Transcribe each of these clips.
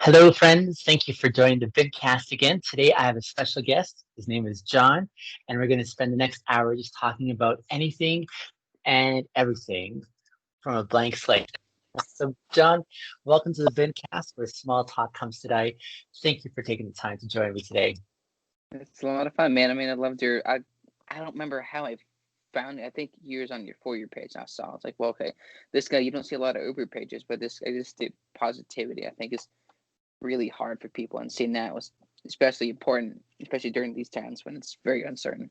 Hello, friends. Thank you for joining the Bincast again. Today, I have a special guest. His name is John, and we're going to spend the next hour just talking about anything and everything from a blank slate. So, John, welcome to the Bincast, where small talk comes today. Thank you for taking the time to join me today. It's a lot of fun, man. I mean, I loved your. I don't remember how I found it. I think years on your For You page. I saw. It's like, well, okay, this guy. You don't see a lot of Uber pages, but this guy just did positivity. I think is really hard for people, and seeing that was especially important, especially during these times when it's very uncertain.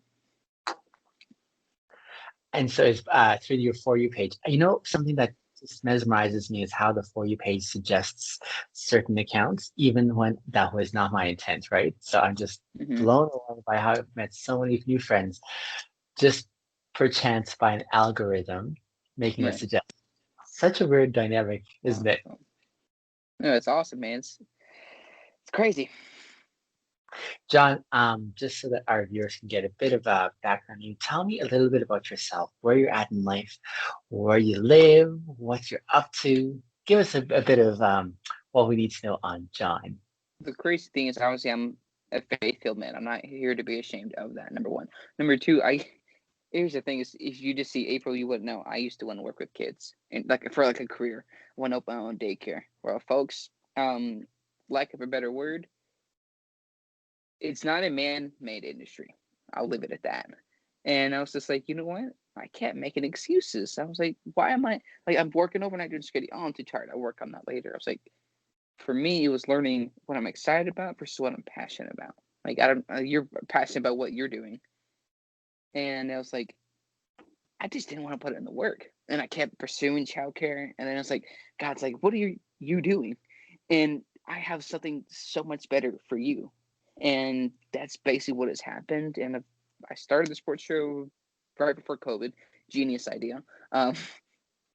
And so, it's through your For You page. Something that just mesmerizes me is how the For You page suggests certain accounts, even when that was not my intent, right? So I'm just Hmm. blown away by how I've met so many new friends just perchance by an algorithm making a Yeah. suggestion. Such a weird dynamic, isn't it? So, no, it's awesome, man. It's crazy. John, just so that our viewers can get a bit of a background, you tell me a little bit about yourself, where you're at in life, where you live, what you're up to. Give us a bit of what we need to know on John. The crazy thing is, obviously, I'm a faith-filled man. I'm not here to be ashamed of that. Number one. Number two, I here's the thing: is if you just see April, you wouldn't know. I used to want to work with kids, and like for like a career, I want to open my own daycare. Well, folks, lack of a better word, it's not a man-made industry. I'll leave it at that. And I was just like, you know what? I can't make any excuses. I was like, why am I like I'm working overnight doing security? Oh, I'm too tired. I'll work on that later. I was like, for me, it was learning what I'm excited about versus what I'm passionate about. Like I don't, you're passionate about what you're doing, and I was like, I just didn't want to put in the work. And I kept pursuing childcare. And then it's like, God's like, what are you doing? And I have something so much better for you. And that's basically what has happened. And I started the sports show right before COVID. Genius idea. Um,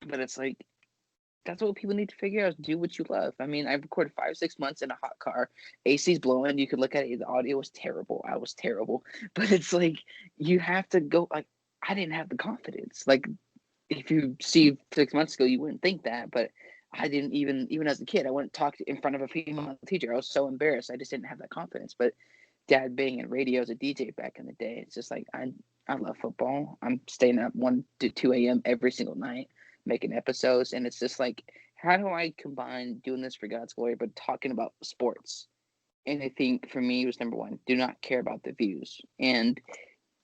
but it's like, that's what people need to figure out. Do what you love. I mean, I recorded 5, 6 months in a hot car. AC's blowing. You could look at it. The audio was terrible. I was terrible. But it's like, you have to go. Like, I didn't have the confidence. Like, if you see 6 months ago, you wouldn't think that, but I didn't even as a kid, I wouldn't talk in front of a female teacher. I was so embarrassed. I just didn't have that confidence. But dad being in radio as a DJ back in the day, it's just like I love football. I'm staying up 1 to 2 a.m. every single night making episodes, and it's just like, how do I combine doing this for God's glory but talking about sports? And I think for me, it was number one, do not care about the views. And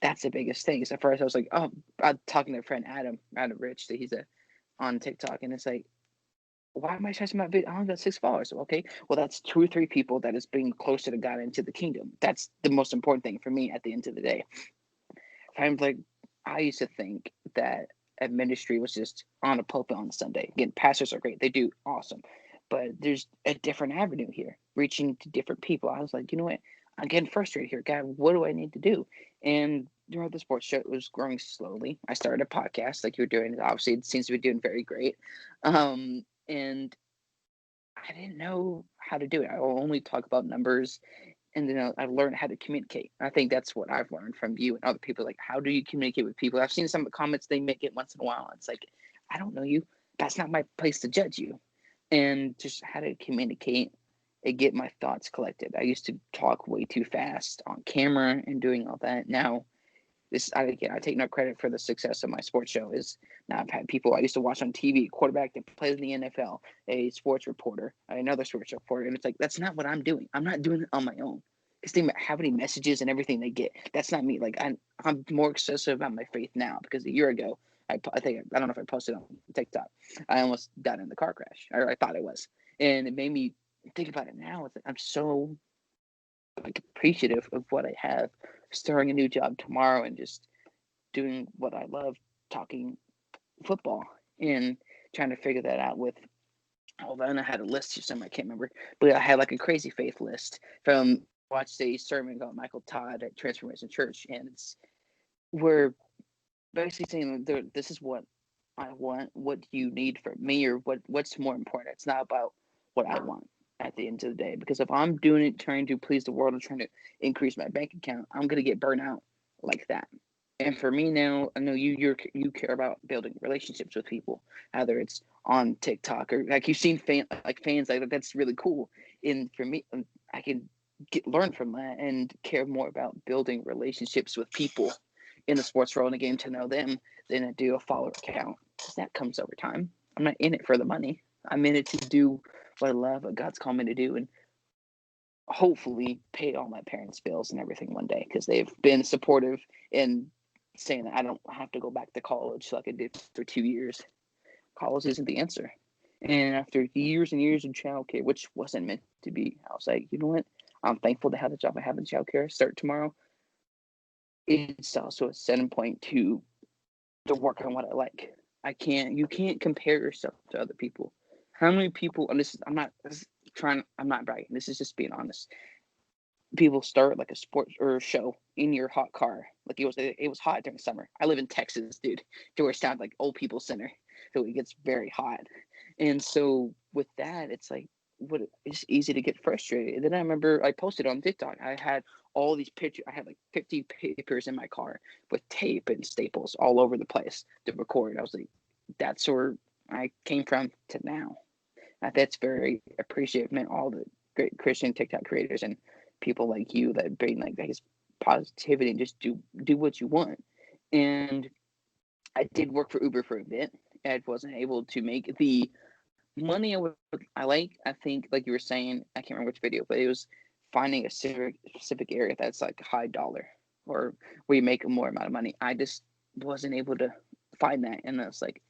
that's the biggest thing. So at first I was like, oh, I'm talking to a friend, Adam Rich, that he's a on TikTok, and it's like, why am I touching my video? I only got 6 followers. Okay, well that's 2 or 3 people that is being closer to God into the kingdom. That's the most important thing for me at the end of the day. I'm like, I used to think that a ministry was just on a pulpit on Sunday. Again, pastors are great; they do awesome, but there's a different avenue here, reaching to different people. I was like, you know what? I'm getting frustrated here, God. What do I need to do? And throughout the sports show, it was growing slowly. I started a podcast like you were doing. Obviously, it seems to be doing very great. And I didn't know how to do it. I only talk about numbers, and then I learned how to communicate. I think that's what I've learned from you and other people. Like, how do you communicate with people? I've seen some comments they make it once in a while. It's like, I don't know you. That's not my place to judge you. And just how to communicate and get my thoughts collected. I used to talk way too fast on camera and doing all that. Now this, again, I take no credit for the success of my sports show. Is now I've had people I used to watch on TV, quarterback that plays in the NFL, a sports reporter, another sports reporter, and it's like that's not what I'm doing. I'm not doing it on my own. Because think about how many messages and everything they get. That's not me. Like I'm more obsessive about my faith now because a year ago I think I don't know if I posted on TikTok. I almost died in the car crash, or I thought it was, and it made me think about it now. It's like I'm so like appreciative of what I have, starting a new job tomorrow and just doing what I love, talking football and trying to figure that out with. Hold on, I had a list here somewhere, I can't remember, but I had like a crazy faith list from. I watched a sermon about Michael Todd at Transformation Church, and it's we're basically saying this is what I want, what you need from me, or what's more important. It's not about what I want at the end of the day, because if I'm doing it trying to please the world and trying to increase my bank account, I'm gonna get burnt out like that. And for me now, I know you care about building relationships with people, either it's on TikTok or like you've seen fans like that's really cool. And for me, I can learn from that and care more about building relationships with people in the sports world and the game to know them than I do a follower count. Because that comes over time. I'm not in it for the money. I'm in it to do what I love, what God's called me to do, and hopefully pay all my parents' bills and everything one day, because they've been supportive in saying that I don't have to go back to college like I did for 2 years. College isn't the answer. And after years and years of childcare, which wasn't meant to be, I was like, you know what? I'm thankful to have the job I have in childcare. Start tomorrow. It's also a setting point to work on what I like. You can't compare yourself to other people. How many people, and I'm not bragging. This is just being honest. People start like a sports or a show in your hot car. Like it was hot during summer. I live in Texas, dude, to where it sounds like old people center. So it gets very hot. And so with that, it's like, it's easy to get frustrated. And then I remember I posted on TikTok, I had all these pictures. I had like 50 papers in my car with tape and staples all over the place to record. I was like, that's where I came from to now. That's very appreciative, man. All the great Christian TikTok creators and people like you that bring like this positivity and just do what you want. And I did work for Uber for a bit. I wasn't able to make the money I like. I think, like you were saying, I can't remember which video, but it was finding a specific area that's like high dollar or where you make a more amount of money. I just wasn't able to find that, and I was like,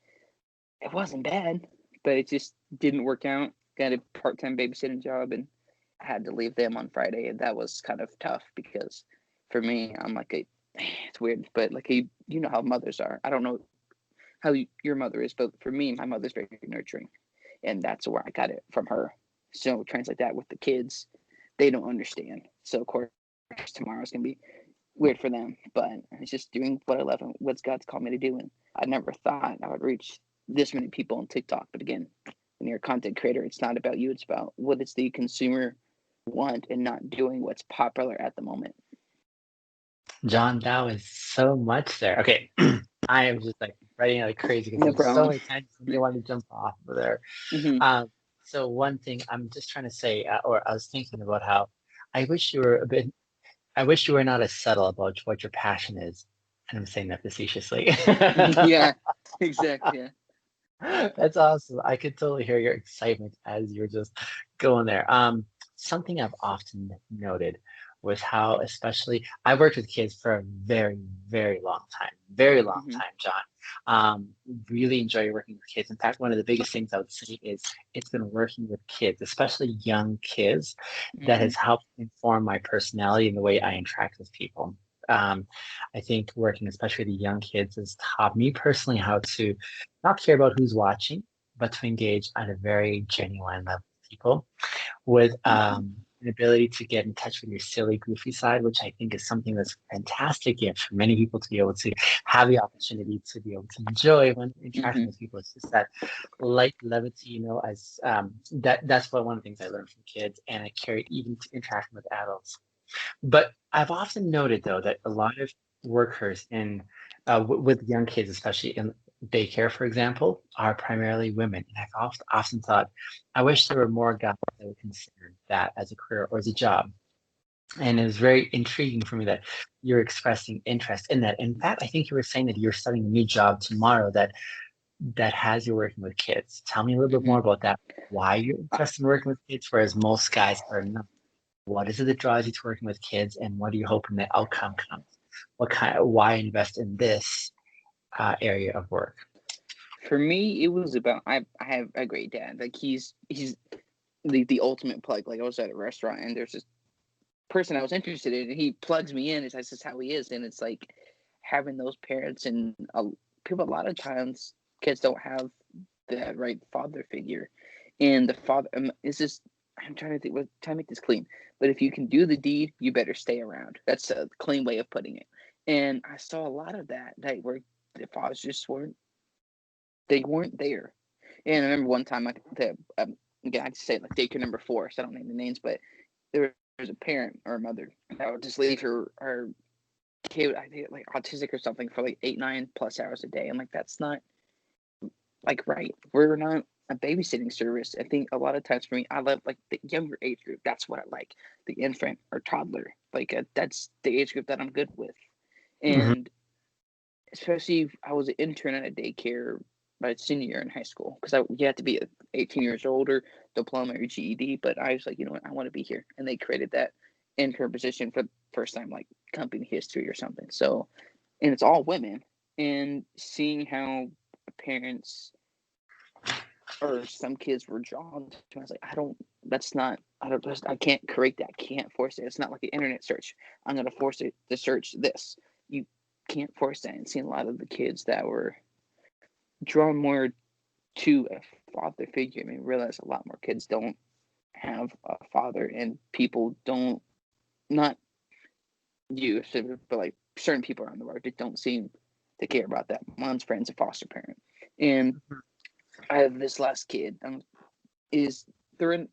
it wasn't bad, but it just didn't work out. Got a part-time babysitting job, and I had to leave them on Friday, and that was kind of tough because for me, I'm like it's weird, but like you know how mothers are. I don't know how your mother is, but for me, my mother's very nurturing, and that's where I got it from her. So translate that with the kids, they don't understand. So of course, tomorrow's gonna be weird for them, but it's just doing what I love and what God's called me to do. And I never thought I would reach this many people on TikTok. But again, when you're a content creator, it's not about you. It's about what does the consumer want and not doing what's popular at the moment. John, that was so much there. Okay, I am just like writing like crazy because No there's so problem. many times you want to jump off of there. Mm-hmm. So one thing I'm just trying to say, or I was thinking about how I wish you were a bit. I wish you were not as subtle about what your passion is, and I'm saying that facetiously. Yeah, exactly. Yeah. That's awesome. I could totally hear your excitement as you're just going there. Something I've often noted was how, especially, I worked with kids for a very, very long Mm-hmm. time, John. Um, really enjoy working with kids. In fact, one of the biggest things I would say is it's been working with kids, especially young kids, that Mm-hmm. has helped inform my personality and the way I interact with people. Um, I think working, especially with the young kids, has taught me personally how to not care about who's watching, but to engage at a very genuine level with people with Mm-hmm. an ability to get in touch with your silly, goofy side, which I think is something that's a fantastic gift for many people to be able to have the opportunity to be able to enjoy when interacting Mm-hmm. with people. It's just that light levity, as that's one of the things I learned from kids, and I carry even to interacting with adults. But I've often noted, though, that a lot of workers in with young kids, especially in daycare, for example, are primarily women. And I've often thought, I wish there were more guys that would consider that as a career or as a job. And it was very intriguing for me that you're expressing interest in that. In fact, I think you were saying that you're starting a new job tomorrow that has you working with kids. Tell me a little bit Mm-hmm. more about that. Why you're interested in working with kids, whereas most guys are not. What is it that drives you to working with kids, and what are you hoping the outcome comes? Why invest in this area of work? For me, it was about I have a great dad. Like he's the ultimate plug. Like I was at a restaurant and there's this person I was interested in, and he plugs me in. That's just how he is, and it's like having those parents and people. A lot of times, kids don't have that right father figure, and the father is just. I'm trying to think. Trying to make this clean, but if you can do the deed, you better stay around. That's a clean way of putting it. And I saw a lot of that where the fathers just weren't there. And I remember one time, again, I'd say like daycare number 4, so I don't name the names, but there was a parent or a mother that would just leave her kid, I think like autistic or something, for like 8, 9 plus hours a day. I'm like, that's not like, right, we're not a babysitting service. I think a lot of times for me, I love like the younger age group. That's what I like, the infant or toddler. Like that's the age group that I'm good with. Mhm. And especially I was an intern at a daycare my senior year in high school because you had to be 18 years old or diploma or GED. But I was like, you know what, I want to be here, and they created that intern position for the first time, like company history or something. So, and it's all women, and seeing how parents or some kids were drawn to, I was like, I don't. That's not. I don't. I can't create that. I can't force it. It's not like an internet search. I'm gonna force it to search this. You can't force that. And seeing a lot of the kids that were drawn more to a father figure. I mean, realize a lot more kids don't have a father, and people don't, not you, but like certain people around the world that don't seem to care about that. Mom's friend's a foster parent, and I have this last kid. Is they're in?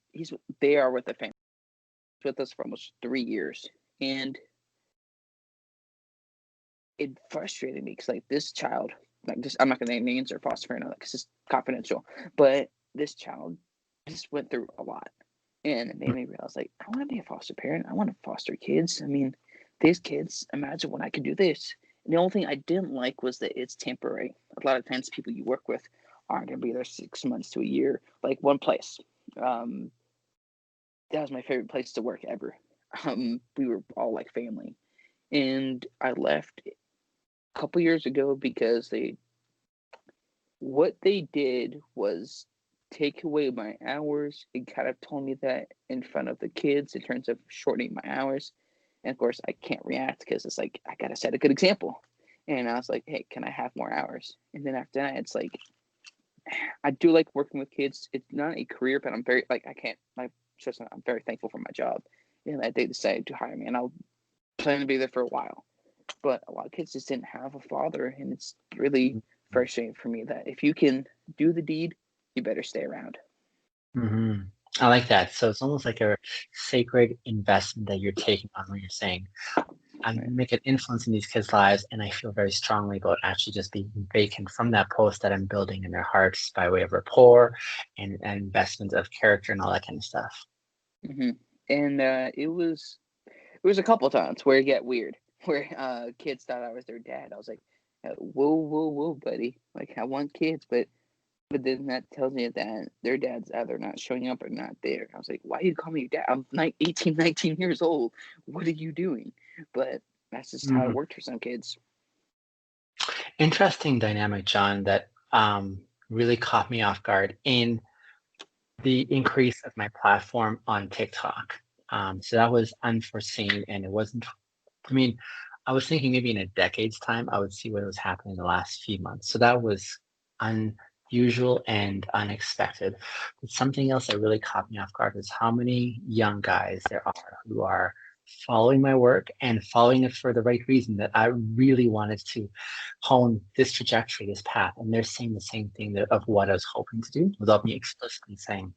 They are with the family. He's with us for almost 3 years, and it frustrated me because like this child, like this, I'm not gonna name names or foster parent because it's confidential, but this child just went through a lot, and it made me realize like I want to be a foster parent. I want to foster kids. I mean, these kids. Imagine when I could do this. And the only thing I didn't like was that it's temporary. A lot of times, people you work with aren't gonna be there 6 months to a year. Like one place, um, that was my favorite place to work ever. We were all like family, and I left a couple years ago because what they did was take away my hours and kind of told me that in front of the kids in terms of shortening my hours. And of course, I can't react because it's like I gotta set a good example. And I was like, "Hey, can I have more hours?" And then after that, it's like I do like working with kids. It's not a career, but I'm very like I can't. I'm very thankful for my job, and that they decided to hire me, and I'll plan to be there for a while. But a lot of kids just didn't have a father, and it's really frustrating for me that if you can do the deed, you better stay around. Mhm. I like that. So it's almost like a sacred investment that you're taking on when you're saying, I'm going Right. to make an influence in these kids' lives, and I feel very strongly about actually just being vacant from that post that I'm building in their hearts by way of rapport and investment of character and all that kind of stuff. hmm And it was a couple times where it got weird, where kids thought I was their dad. I was like, whoa, whoa, whoa, buddy! Like I want kids, but then that tells me that their dad's either not showing up or not there. I was like, why do you call me your dad? I'm 18, 19 years old. What are you doing? But that's just how it Mhm. worked for some kids. Interesting dynamic, John, that really caught me off guard in the increase of my platform on TikTok. So that was unforeseen, and it wasn't. I mean, I was thinking maybe in a decade's time, I would see what was happening in the last few months. So that was unusual and unexpected. But something else that really caught me off guard was how many young guys there are who are following my work and following it for the right reason, that I really wanted to hone this trajectory, this path. And they're saying the same thing of what I was hoping to do without me explicitly saying.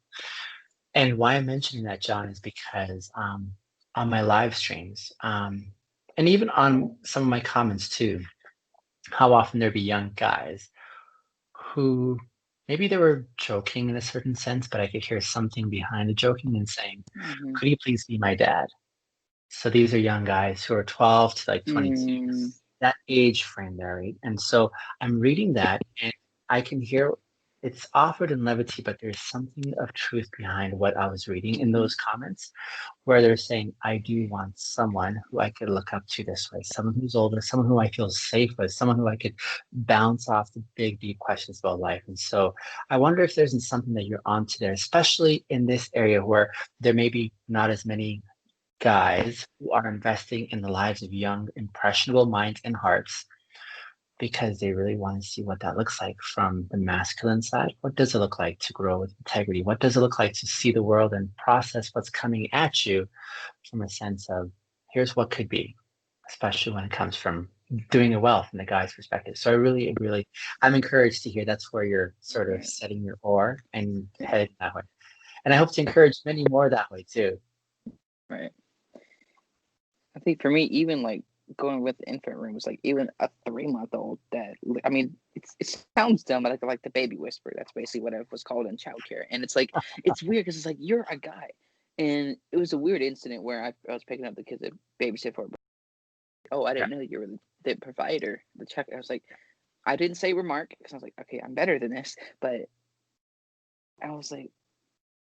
And why I'm mentioning that, John, is because on my live streams, and even on some of my comments too, how often there be young guys who maybe they were joking in a certain sense, but I could hear something behind the joking and saying, Mm-hmm. "Could you please be my dad?" So these are young guys who are 12 to like 22, Mm, that age frame there, right? And so I'm reading that and I can hear it's offered in levity, but there's something of truth behind what I was reading in mm-hmm. those comments where they're saying, I do want someone who I could look up to this way, someone who's older, someone who I feel safe with, someone who I could bounce off the big, deep questions about life. And so I wonder if there's something that you're onto there, especially in this area where there may be not as many guys who are investing in the lives of young, impressionable minds and hearts because they really want to see what that looks like from the masculine side. What does it look like to grow with integrity? What does it look like to see the world and process what's coming at you from a sense of here's what could be, especially when it comes from doing it well from the guy's perspective. So I really, really, I'm encouraged to hear that's where you're sort of Right. setting your oar and Yeah. heading that way. And I hope to encourage many more that way too. Right. I think for me, even like going with the infant rooms, like even a 3-month-old that, I mean, it sounds dumb, but like the baby whisperer. That's basically what it was called in childcare. And it's like, it's weird because it's like, you're a guy. And it was a weird incident where I was picking up the kids that babysit for. Oh, I Yeah. didn't know you were the provider, the check. I was like, I didn't say remark because I was like, okay, I'm better than this. But I was like,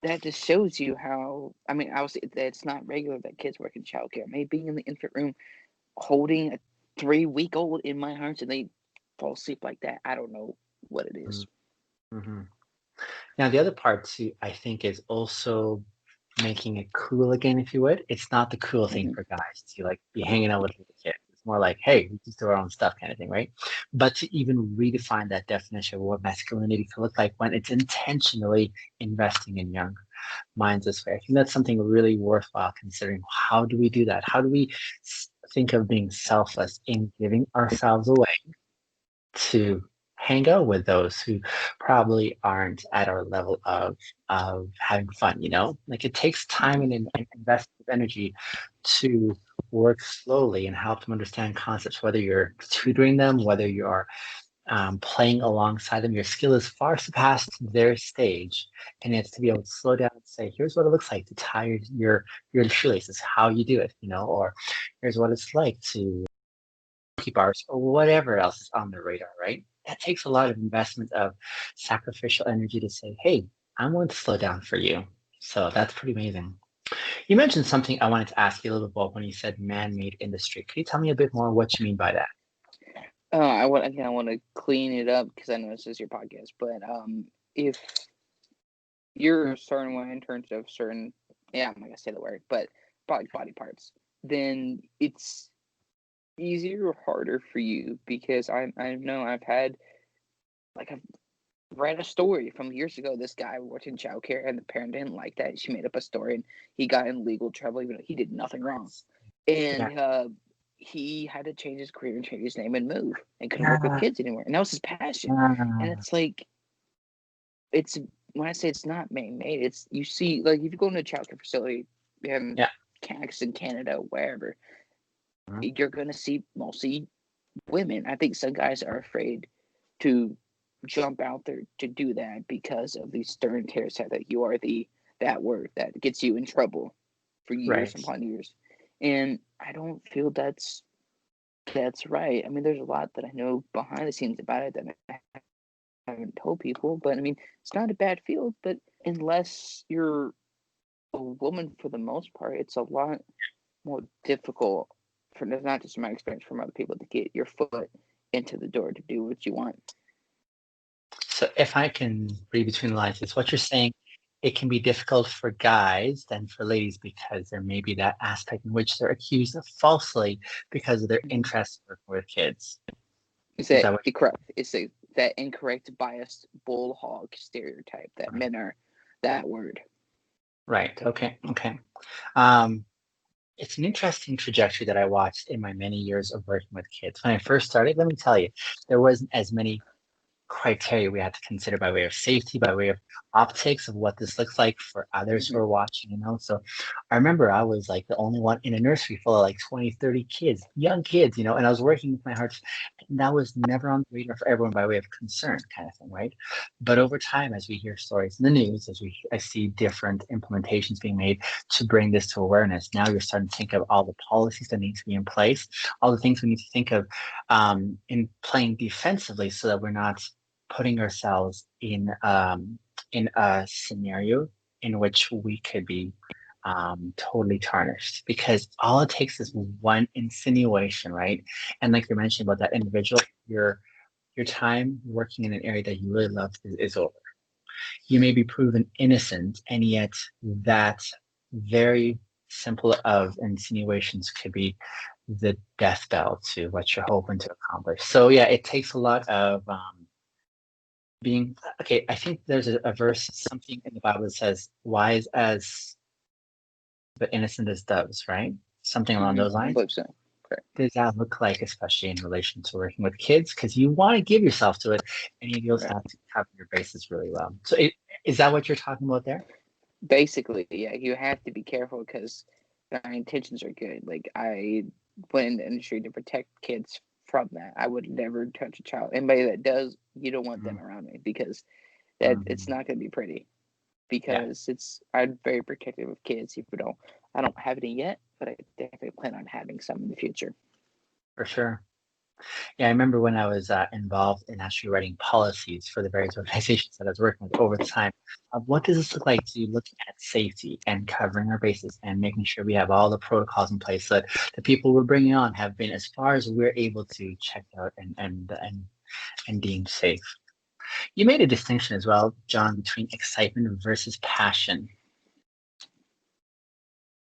that just shows you how, I mean, obviously it's not regular that kids work in childcare. Maybe being in the infant room holding a 3-week-old in my arms and they fall asleep like that. I don't know what it is. Mm-hmm. Now, the other part too, I think, is also making it cool again, if you would. It's not the cool thing Mm-hmm. for guys to like be hanging out with the kids. It's more like, hey, we just do our own stuff kind of thing, right? But to even redefine that definition of what masculinity can look like when it's intentionally investing in young minds this way, I think that's something really worthwhile considering. How do we do that? How do we think of being selfless in giving ourselves away to hang out with those who probably aren't at our level of having fun, you know? Like it takes time and invested energy to work slowly and help them understand concepts, whether you're tutoring them, whether you're playing alongside them. Your skill is far surpassed their stage, and it's to be able to slow down and say, here's what it looks like to tie your shoelaces, how you do it, you know, or here's what it's like to keep ours or whatever else is on the radar, right? That takes a lot of investment of sacrificial energy to say, hey, I'm going to slow down for you. So that's pretty amazing. You mentioned something I wanted to ask you a little bit about when you said man-made industry. Could you tell me a bit more what you mean by that? I want to clean it up because I know this is your podcast, but if you're a certain way in terms of certain, yeah, I'm not gonna say the word, but body parts, then it's easier or harder for you because I know I've had, like, I've read a story from years ago. This guy worked in childcare and the parent didn't like that. She made up a story and he got in legal trouble even though he did nothing wrong. Yeah. And he had to change his career and change his name and move and couldn't work with Yeah. kids anymore. And that was his passion. And Yeah. it's like, it's, when I say it's not man-made, it's, you see, like, if you go into a childcare facility in Yeah. Canada, wherever, you're gonna see mostly women. I think some guys are afraid to jump out there to do that because of the stern stereotype that you are that word that gets you in trouble for years Right. upon years. And I don't feel that's right. I mean, there's a lot that I know behind the scenes about it that I haven't told people, but I mean, it's not a bad field, but unless you're a woman for the most part, it's a lot more difficult for, not just my experience, from other people, to get your foot into the door to do what you want. So if I can read between the lines, it's what you're saying. It can be difficult for guys than for ladies because there may be that aspect in which they're accused of falsely because of their Mm-hmm. interest in working with kids. It's Is that that what correct? It's that incorrect, biased bull hog stereotype that you're men are that word. right? Okay. Okay. Um, it's an interesting trajectory that I watched in my many years of working with kids. When I first started, let me tell you, there wasn't as many criteria we had to consider by way of safety, by way of optics of what this looks like for others who Mm-hmm. are watching, you know. So I remember I was like the only one in a nursery full of like 20, 30 kids, young kids, you know, and I was working with my heart. And that was never on the radar for everyone by way of concern, kind of thing, right? But over time, as we hear stories in the news, I see different implementations being made to bring this to awareness, now you're starting to think of all the policies that need to be in place, all the things we need to think of in playing defensively so that we're not putting ourselves in a scenario in which we could be totally tarnished because all it takes is one insinuation, right? And like you mentioned about that individual, your time working in an area that you really love is over. You may be proven innocent, and yet that very simple of insinuations could be the death bell to what you're hoping to accomplish. So yeah, it takes a lot of being okay. I think there's a verse, something in the Bible that says, "Wise as but innocent as doves," right? Something along those Mm-hmm. I lines. believe so. Correct. Does that look like, especially in relation to working with kids? Because you want to give yourself to it, and you also Right. have to cover your bases really well. So, is that what you're talking about there? Basically, yeah, you have to be careful because my intentions are good. Like, I went in the industry to protect kids from that. I would never touch a child. Anybody that does, you don't want them around me, because that it's not going to be pretty. Yeah, Because I'm very protective of kids. Even though I don't have any yet, but I definitely plan on having some in the future. for sure. Yeah, I remember when I was involved in actually writing policies for the various organizations that I was working with over time. What does this look like to look at safety and covering our bases and making sure we have all the protocols in place so that the people we're bringing on have been as far as we're able to check out and deemed safe. You made a distinction as well, John, between excitement versus passion.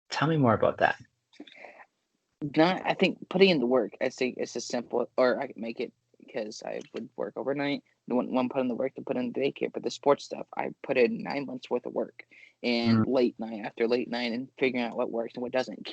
Tell me more about that. I think putting in the work. I think it's as simple, or I could make it, because I would work overnight. The one put in the work to put in the daycare, but the sports stuff, I put in 9 months worth of work, and Mm, late night after late night, and figuring out what works and what doesn't.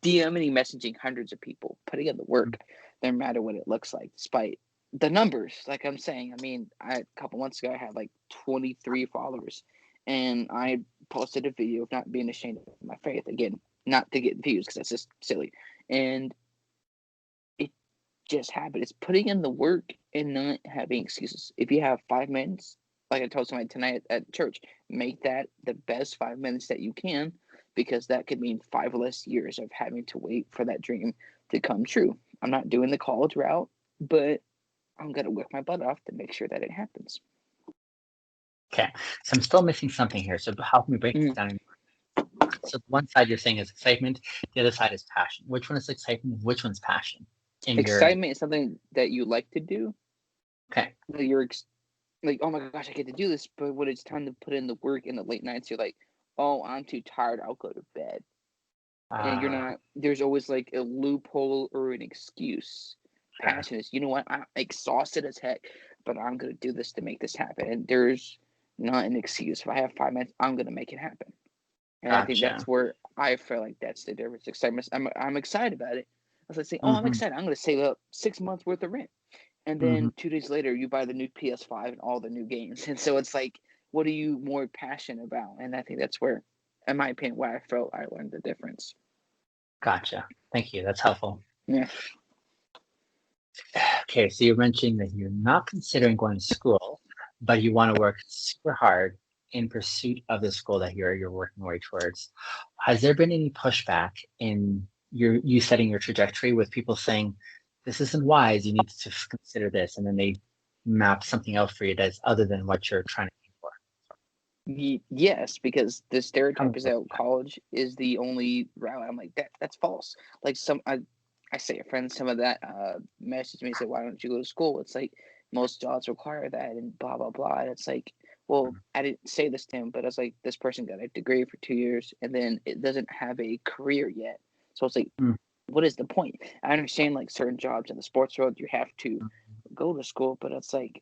DMing, messaging hundreds of people, putting in the mm, work, no matter what it looks like, despite the numbers. Like I'm saying, I mean, a couple months ago I had like 23 followers, and I posted a video of not being ashamed of my faith. Again, not to get views, because that's just silly. And it just happened. It's putting in the work and not having excuses. If you have 5 minutes, like I told somebody tonight at church, make that the best 5 minutes that you can, because that could mean 5 less years of having to wait for that dream to come true. I'm not doing the college route, but I'm going to work my butt off to make sure that it happens. okay, so I'm still missing something here. So how can we break this Mm. down? So one side you're saying is excitement, the other side is passion. Which one is excitement? Which one's passion? In your Excitement is something that you like to do. okay, That you're like, oh my gosh, I get to do this. But when it's time to put in the work in the late nights, you're like, oh, I'm too tired. I'll go to bed. And you're uh, not, there's always like a loophole or an excuse. sure, Passion is, you know what, I'm exhausted as heck, but I'm going to do this to make this happen. And there's not an excuse. If I have 5 minutes, I'm going to make it happen. And I think gotcha. that's where I feel like that's the difference. Excitement. I'm excited about it. I was like saying, oh, I'm Mm-hmm, excited. I'm going to save up 6 months worth of rent. And mm-hmm. then 2 days later, you buy the new PS5 and all the new games. And so it's like, what are you more passionate about? And I think that's where, in my opinion, why I felt I learned the difference. Gotcha. Thank you. That's helpful. Yeah. Okay, so you're mentioning that you're not considering going to school, but you want to work super hard in pursuit of the school that you're working way towards. Has there been any pushback in you setting your trajectory with people saying this isn't wise, you need to consider this, and then they map something out for you that's other than what you're trying to aim for? Yes, because the Tell me stereotype is about that college is the only route. I'm like, that's false. Like I say a friend, some of that messaged me, said, why don't you go to school? It's like most jobs require that, and blah blah blah. And it's like, well, I didn't say this to him, but I was like, this person got a degree for 2 years, and then it doesn't have a career yet. So it's like, that. what is the point? I understand like certain jobs in the sports world, you have to go to school, but it's like,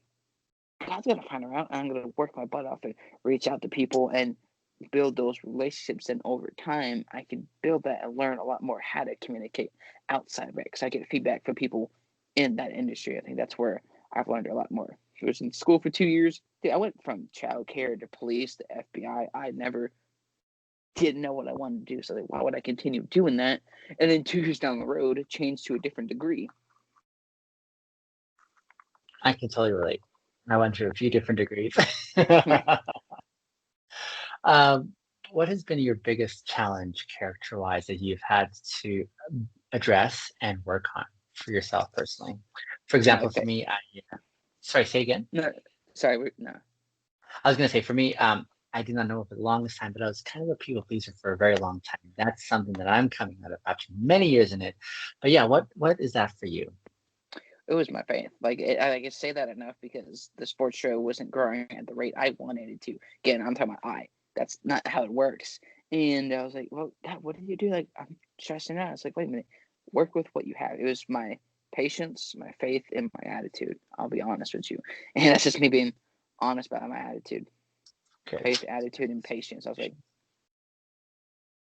God's gonna find her out. I'm gonna work my butt off and reach out to people and build those relationships. And over time, I can build that and learn a lot more how to communicate outside of it. Because I get feedback from people in that industry. I think that's where I've learned a lot more. I was in school for 2 years. Dude, I went from childcare to police to FBI. I never didn't know what I wanted to do. So like, why would I continue doing that? And then 2 years down the road, change to a different degree. I can totally relate. I went through a few different degrees. Um, what has been your biggest challenge character-wise that you've had to address and work on for yourself personally? For My example, for faith. me, sorry, say again. No, sorry, no. I was going to say for me, I did not know for the longest time, but I was kind of a people pleaser for a very long time. That's something that I'm coming out of after many years in it. But yeah, what is that for you? It was my faith. I can say that enough because the sports show wasn't growing at the rate I wanted it to. Again, I'm talking about I. That's not how it works. And I was like, well, God, what did you do? Like, I'm stressing out. It's like, wait a minute, work with what you have. It was my patience, my faith, and my attitude. I'll be honest with you. And that's just me being honest about my attitude. Okay, Faith, attitude, and patience. I was like,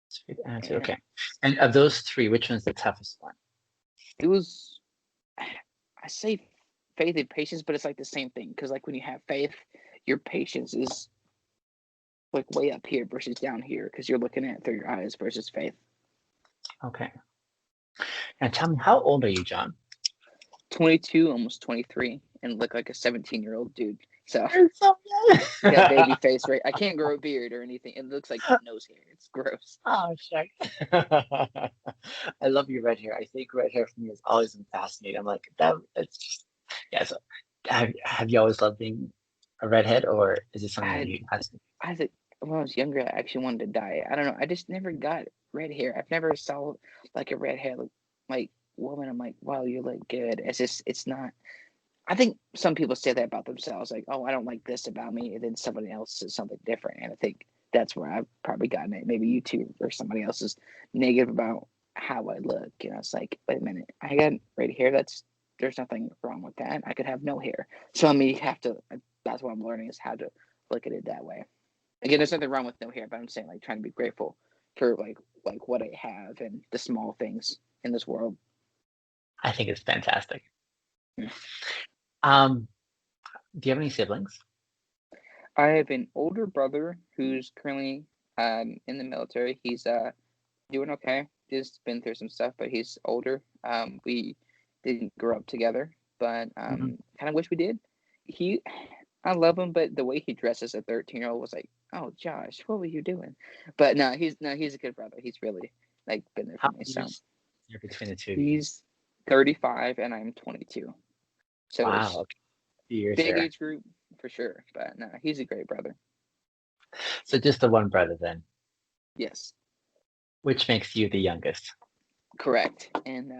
sweet answer. and Okay, and of those three, which one's the toughest one? it was, I say faith and patience, but it's like the same thing. Because, like, when you have faith, your patience is like way up here versus down here because you're looking at it through your eyes versus faith. Okay. Now tell me, how old are you, John? 22, almost 23, and look like a 17-year-old dude. So You're so young. got baby face, right? I can't grow a beard or anything. It looks like nose hair. It's gross. Oh, shucks. I love your red hair. I think red hair for me has always been fascinating. I'm like, that, it's just, yeah. So have you always loved being a redhead, or is it something that I you had? I think when I was younger, I actually wanted to dye it. I don't know. I just never got red hair. I've never saw like a red hair like woman. I'm like, wow, you look good. It's not. I think some people say that about themselves, like, oh, I don't like this about me, and then somebody else says something different. And I think that's where I've probably gotten it. Maybe you too, or somebody else is negative about how I look. You know, it's like, wait a minute, I got red hair. There's nothing wrong with that. I could have no hair. So I mean, you have to. That's what I'm learning is how to look at it that way. Again, there's nothing wrong with no hair, but I'm saying like trying to be grateful for like what I have and the small things in this world. I think it's fantastic. Yeah. Um, do you have any siblings? I have an older brother who's currently in the military. He's doing okay. Just been through some stuff, but he's older. We didn't grow up together, but Mhm. kind of wish we did. He, I love him, but the way he dresses a 13-year-old was like, oh Josh, what were you doing? But he's a good brother. He's really like been there How for me. many So years are between the two of you? he's 35 and I'm 22. So Wow, it's okay. Few years big there. age group for sure. But no, he's a great brother. So just the one brother then, Yes. which makes you the youngest. Correct. And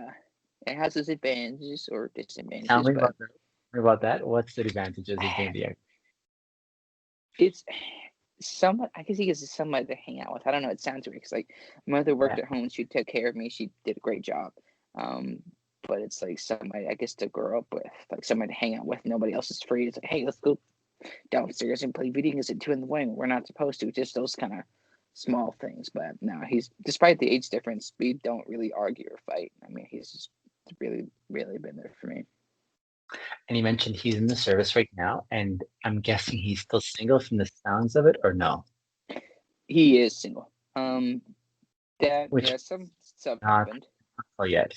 it has its advantages or Tell disadvantages, me but about that. Tell me about that. What's the advantages of being the youngest? it's somewhat, I guess he gets somebody to hang out with. I don't know. It sounds weird because, like, mother worked Yeah. at home. She took care of me. She did a great job. Um, but it's like somebody, I guess, to grow up with, like somebody to hang out with. Nobody else is free. It's like, hey, let's go downstairs and play video games at 2 in the morning. We're not supposed to. Just those kind of small things. But no, he's, despite the age difference, we don't really argue or fight. I mean, he's just really, really been there for me. And you mentioned he's in the service right now, and I'm guessing he's still single from the sounds of it, or no? He is single. That Which yeah, some stuff not happened. uncle yet.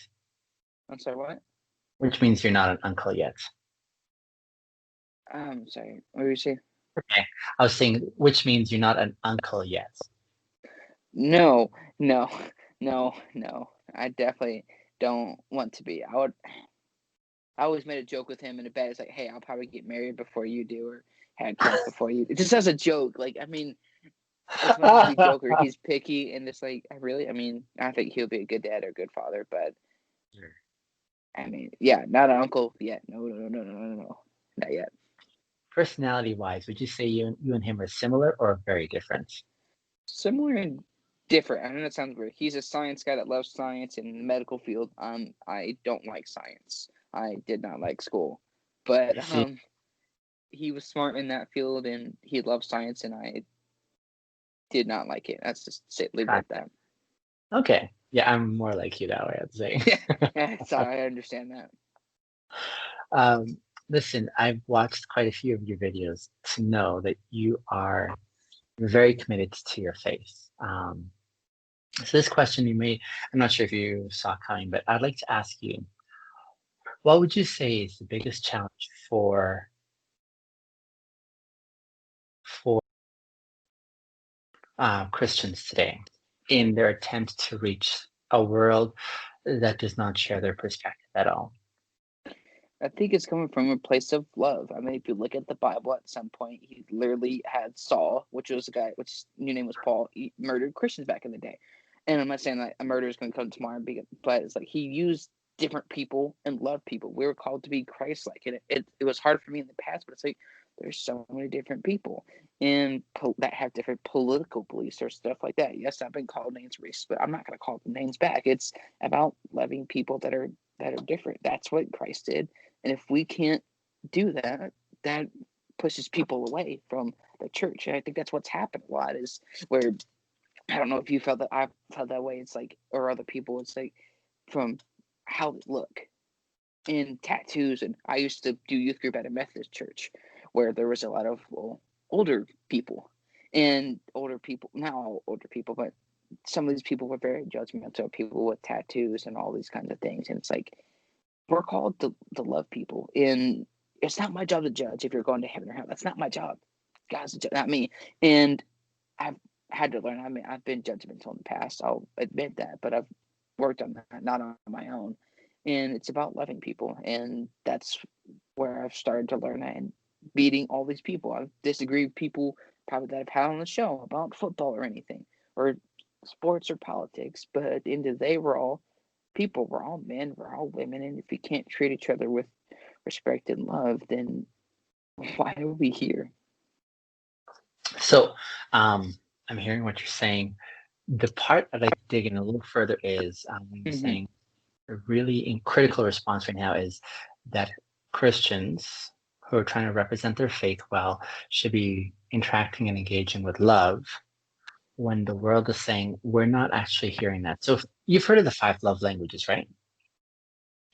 I'm sorry, what? Which means you're not an uncle yet. Sorry, what were you saying? Okay. I was saying, which means you're not an uncle yet. No, no, no. I definitely don't want to be. I always made a joke with him in a bed. It's like, hey, I'll probably get married before you do, or have kids before you. Just as a joke. Like, I mean, as much as we joke, or he's picky, and it's like, I mean, I think he'll be a good dad or a good father, but Sure. I mean, yeah, not an uncle yet. No, not yet. Personality wise, would you say you and him are similar or very different? Similar and different. I know that sounds weird. He's a science guy that loves science in the medical field. I don't like science. I did not like school, I but see. he was smart in that field and he loved science, and I did not like it. That's just leave it at Gotcha. that. Okay. Yeah, I'm more like you that way, I'd say. Yeah, so I understand that. Um, listen, I've watched quite a few of your videos to know that you're very committed to your faith. So this question I'm not sure if you saw coming, but I'd like to ask you, what would you say is the biggest challenge for Christians today in their attempt to reach a world that does not share their perspective at all? I think it's coming from a place of love. I mean, if you look at the Bible, at some point he literally had Saul, which was a guy, which his new name was Paul. He murdered Christians back in the day. And I'm not saying that a murder is going to come tomorrow, but it's like he used different people and loved people. We were called to be Christ-like, and it was hard for me in the past, but it's like there's so many different people and that have different political beliefs or stuff like that. Yes, I've been called names racist, but I'm not going to call them names back. It's about loving people that are different. That's what Christ did, and if we can't do that, that pushes people away from the church. And I think that's what's happened a lot is where I don't know if you felt that I felt that way. It's like, or other people, it's like from how they look and tattoos. And I used to do youth group at a Methodist church where there was a lot of older people and older people, not all older people, but some of these people were very judgmental, people with tattoos and all these kinds of things. And it's like, we're called to love people. And it's not my job to judge if you're going to heaven or hell. That's not my job. God's job, not me. And I've had to learn. I mean, I've been judgmental in the past. I'll admit that, but I've worked on that, not on my own. And it's about loving people. And that's where I've started to learn that and meeting all these people. I've disagreed with people probably that I've had on the show about football or anything, or sports or politics. But at the end of the day, we're all people. We're all men. We're all women. And if we can't treat each other with respect and love, then why are we here? So I'm hearing what you're saying. The part I'd like to dig in a little further is when you're saying a really critical response right now is that Christians who are trying to represent their faith well should be interacting and engaging with love, when the world is saying we're not actually hearing that. So you've heard of the 5 love languages, right?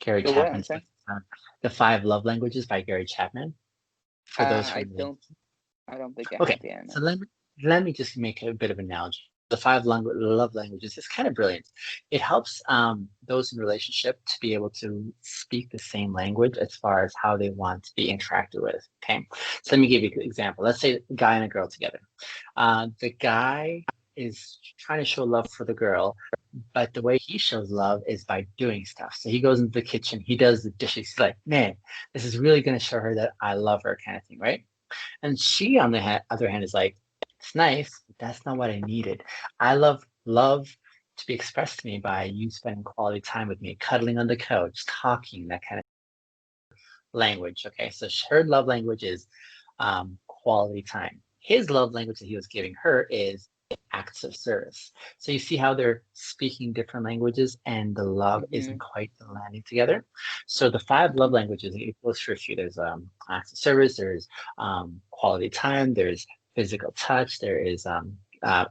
Gary So what I'm Chapman's saying, the 5 love languages by Gary Chapman. For those who I don't think I okay, have the anime. so let me just make a bit of an analogy. The 5 love languages is kind of brilliant. It helps those in relationship to be able to speak the same language as far as how they want to be interacted with. Okay, so let me give you an example. Let's say a guy and a girl together. The guy is trying to show love for the girl, but the way he shows love is by doing stuff. So he goes into the kitchen, he does the dishes. He's like, man, this is really going to show her that I love her, kind of thing, right? And she, on the other hand, is like, it's nice, but that's not what I needed. I love to be expressed to me by you spending quality time with me, cuddling on the couch, talking, that kind of language. Okay, so her love language is quality time. His love language that he was giving her is acts of service. So you see how they're speaking different languages and the love isn't quite landing together. So the 5 love languages, it goes through a few. There's acts of service, there's quality time, there's physical touch, there is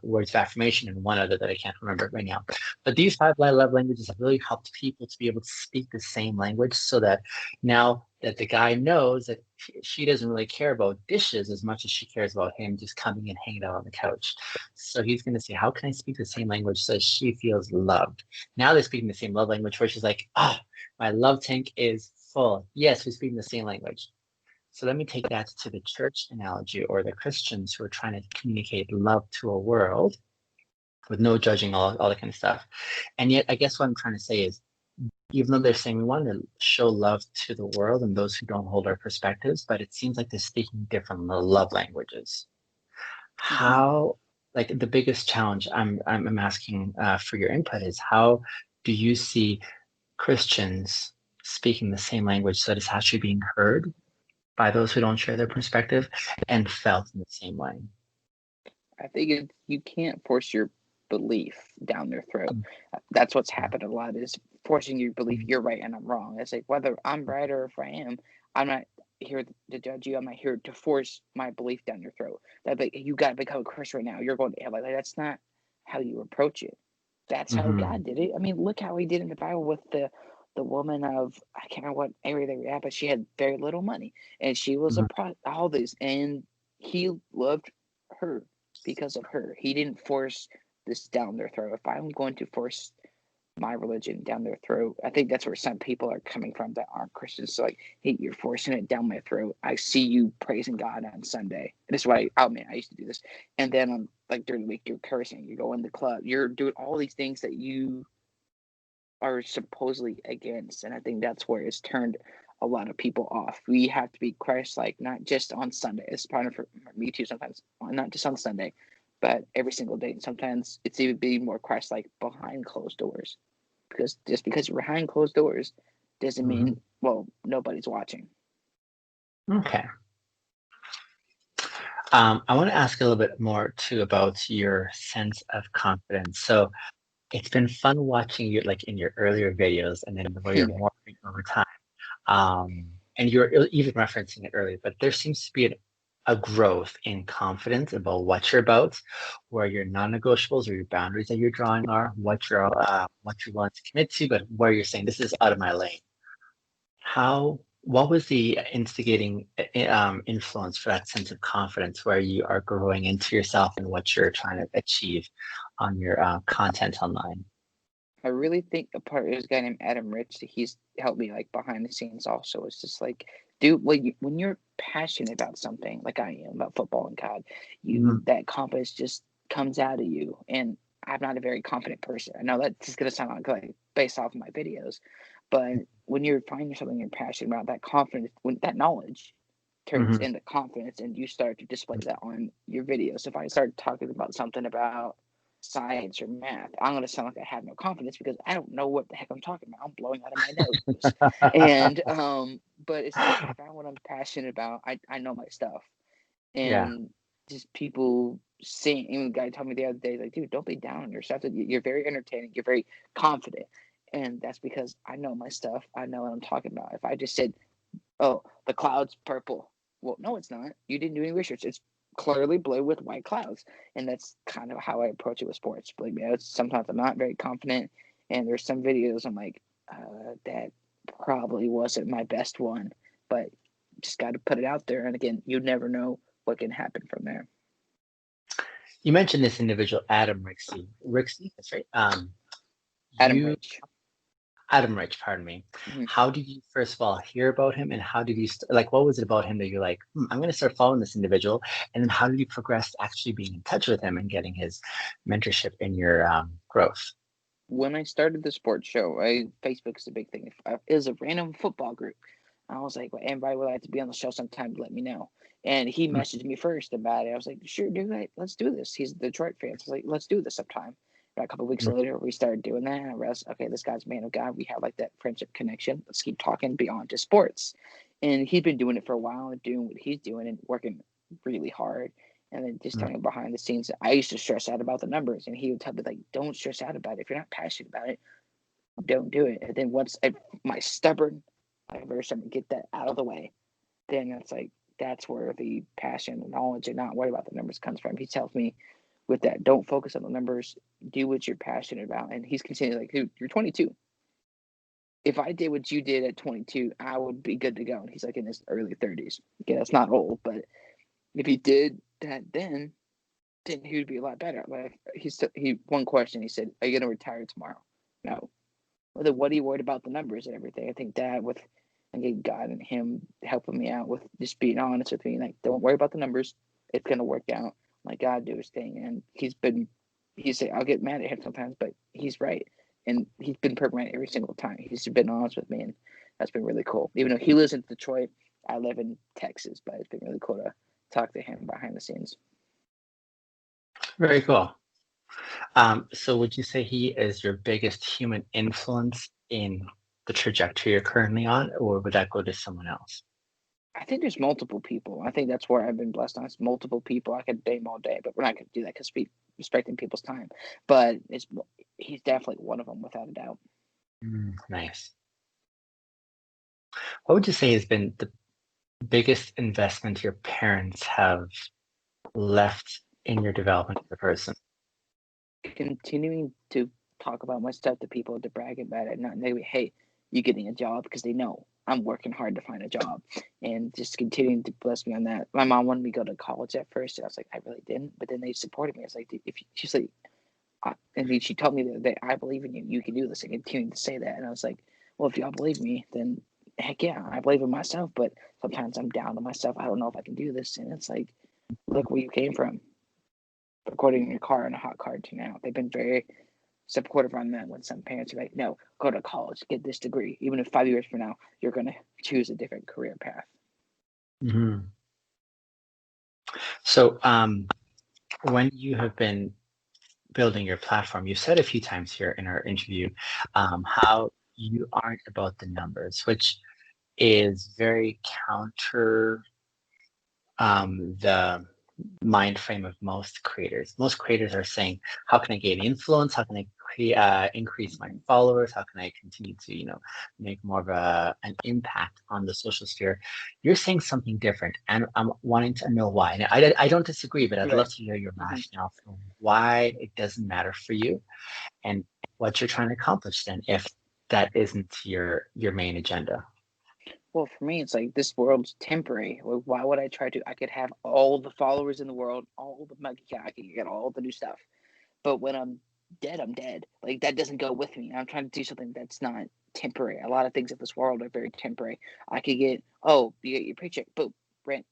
words of affirmation, and one other that I can't remember right now. But these 5 love languages have really helped people to be able to speak the same language, so that now that the guy knows that she doesn't really care about dishes as much as she cares about him just coming and hanging out on the couch. So he's going to say, how can I speak the same language so she feels loved? Now they're speaking the same love language, where she's like, my love tank is full. Yes, we're speaking the same language. So let me take that to the church analogy, or the Christians who are trying to communicate love to a world with no judging, all that kind of stuff. And yet, I guess what I'm trying to say is, even though they're saying we want to show love to the world and those who don't hold our perspectives, but it seems like they're speaking different love languages. How, like, the biggest challenge I'm asking for your input is, how do you see Christians speaking the same language so that it's actually being heard by those who don't share their perspective and felt in the same way? I think you can't force your belief down their throat. That's what's happened a lot, is forcing your belief. You're right and I'm wrong. It's like, whether I'm right or if I am, I'm not here to judge you. I'm not here to force my belief down your throat. That, like, you got to become a Christian right now. You're going to hell. Like, that's not how you approach it. That's how God did it. I mean, look how he did in the Bible with the woman of, I can't remember what area they were at, but she had very little money, and she was all this, and he loved her because of her. He didn't force this down their throat. If I'm going to force my religion down their throat, I think that's where some people are coming from that aren't Christians. So, like, hey, you're forcing it down my throat. I see you praising God on Sunday. This is why I used to do this. And then on, like, during the week, you're cursing, you're going to the club, you're doing all these things that you are supposedly against. And I think that's where it's turned a lot of people off. We have to be Christ-like, not just on Sunday. It's part of for me too sometimes, not just on Sunday, but every single day. And sometimes it's even being more Christ-like behind closed doors. Because just because you're behind closed doors doesn't mean, well, nobody's watching. Okay. I want to ask a little bit more too about your sense of confidence. So it's been fun watching you, like, in your earlier videos, and then the way you're morphing over time. And you're even referencing it earlier, but there seems to be a growth in confidence about what you're about, where your non-negotiables or your boundaries that you're drawing are, what you're willing to commit to, but where you're saying this is out of my lane. What was the instigating influence for that sense of confidence, where you are growing into yourself and what you're trying to achieve on your content online? I really think a part is a guy named Adam Rich. He's helped me like behind the scenes also. It's just like, dude, when you're passionate about something like I am about football and God, Mhm. that confidence just comes out of you. And I'm not a very confident person. I know that's just gonna sound like based off of my videos, but when you're finding something you're passionate about, that confidence, when that knowledge turns Mhm. into confidence, and you start to display that on your videos. If I start talking about something about science or math, I'm going to sound like I have no confidence because I don't know what the heck I'm talking about. I'm blowing out of my nose. And, but it's like I found what I'm passionate about. I know my stuff. Yeah. And just people seeing, even the guy told me the other day, like, dude, don't be down on yourself. You're very entertaining. You're very confident. And that's because I know my stuff. I know what I'm talking about. If I just said, oh, the cloud's purple. Well, no, it's not. You didn't do any research. It's clearly blue with white clouds. And that's kind of how I approach it with sports. Believe me, sometimes I'm not very confident. And there's some videos I'm like, that probably wasn't my best one. But just got to put it out there. And again, you never know what can happen from there. You mentioned this individual, Adam Rixey. Rixey, that's right. Adam You Rich. Adam Rich, pardon me. Mhm. How did you first of all hear about him, and how did you like? What was it about him that you're like, I'm going to start following this individual? And then how did you progress to actually being in touch with him and getting his mentorship in your growth? When I started the sports show, Facebook is a big thing. It was a random football group. I was like, well, anybody would like to be on the show sometime, let me know. And he Mm, messaged me first about it. I was like, sure, dude, let's do this. He's a Detroit fan. So I was like, let's do this sometime. And a couple of weeks mm, later, we started doing that. And I realized, okay, this guy's a man of God. We have like that friendship connection. Let's keep talking beyond just sports. And he'd been doing it for a while and doing what he's doing and working really hard. And then just mm. telling him behind the scenes, I used to stress out about the numbers. And he would tell me, like, don't stress out about it. If you're not passionate about it, don't do it. And then once my stubborn, I first time to get that out of the way, then it's like that's where the passion, the knowledge, and not worry about the numbers comes from. He tells me with that, don't focus on the numbers, do what you're passionate about. And he's continuing like, dude, you're 22. If I did what you did at 22, I would be good to go. And he's like in his early 30s. Yeah, that's not old, but if he did that then he would be a lot better. Like he one question, he said, "Are you gonna retire tomorrow?" No. Well, then what are you worried about the numbers and everything? I think that with again God and him helping me out with just being honest with me, like don't worry about the numbers. It's gonna work out. Like God do his thing, and he's say I'll get mad at him sometimes, but he's right, and he's been proven right every single time. He's been honest with me, and that's been really cool. Even though he lives in Detroit, I live in Texas, but it's been really cool to talk to him behind the scenes. Very cool. So would you say he is your biggest human influence in the trajectory you're currently on, or would that go to someone else? I think there's multiple people. I think that's where I've been blessed on. It's multiple people. I could name all day, but we're not going to do that because respecting people's time. But he's definitely one of them without a doubt. Nice. What would you say has been the biggest investment your parents have left in your development as a person? Continuing to talk about my stuff to people, to brag about it, not maybe, hey, you getting a job because they know I'm working hard to find a job, and just continuing to bless me on that. My mom wanted me to go to college at first, and I was like, I really didn't, but then they supported me. I was like, if she's like, and then she told me that I believe in you. You can do this. And continued to say that. And I was like, well, if y'all believe me, then heck yeah, I believe in myself. But sometimes I'm down on myself. I don't know if I can do this. And it's like, look where you came from. Recording in your car in a hot car to now. They've been very supportive on that when some parents are like, no, go to college, get this degree. Even if 5 years from now, you're going to choose a different career path. Mhm. So, when you have been building your platform, you've said a few times here in our interview how you aren't about the numbers, which is very counter the mind frame of most creators. Most creators are saying, how can I gain influence? How can I increase my followers? How can I continue to, make more of an impact on the social sphere? You're saying something different, and I'm wanting to know why. And I don't disagree, but I'd love Right. to hear your Mm-hmm. rationale for why it doesn't matter for you and what you're trying to accomplish then, if that isn't your main agenda. Well, for me, it's like this world's temporary. Why would I try to? I could have all the followers in the world, all the money, I could get all the new stuff. But when I'm dead, I'm dead. Like that doesn't go with me. I'm trying to do something that's not temporary. A lot of things in this world are very temporary. I could get, oh, you get your paycheck, boom, rent.